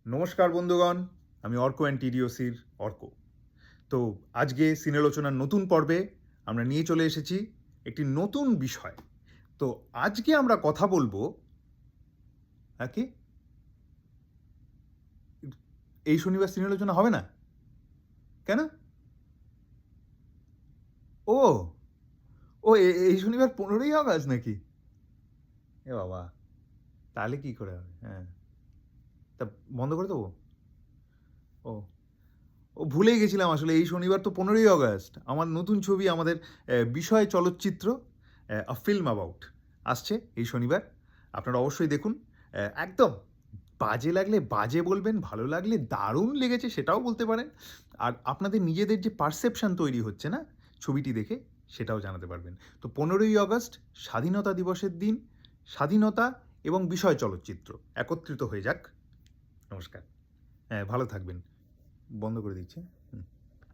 নমস্কার বন্ধুগণ, আমি অর্ক অ্যান্ড টিডিওসির অর্ক। তো আজকে সিনেলোচনার নতুন পর্বে আমরা নিয়ে চলে এসেছি একটি নতুন বিষয়। তো আজকে আমরা কথা বলবো কি এই শনিবার সিনেলোচনা হবে না কেন? ও ও এই শনিবার 15ই আগস্ট নাকি? এ বাবা, তাহলে কি করে হবে? হ্যাঁ, তা বন্ধ করে দেবো? ও ও ভুলেই গেছিলাম, আসলে এই শনিবার তো 15ই আগস্ট। আমার নতুন ছবি, আমাদের বিষয় চলচ্চিত্র আ ফিল্ম অ্যাবাউট আসছে এই শনিবার। আপনারা অবশ্যই দেখুন। একদম বাজে লাগলে বাজে বলবেন, ভালো লাগলে দারুণ লেগেছে সেটাও বলতে পারেন। আর আপনাদের নিজেদের যে পারসেপশন তৈরি হচ্ছে না ছবিটি দেখে, সেটাও জানাতে পারবেন। তো 15ই আগস্ট স্বাধীনতা দিবসের দিন, স্বাধীনতা এবং বিষয় চলচ্চিত্র একত্রিত হয়ে যাক। নমস্কার। হ্যাঁ, ভালো থাকবেন। বন্ধ করে দিচ্ছি। হুম।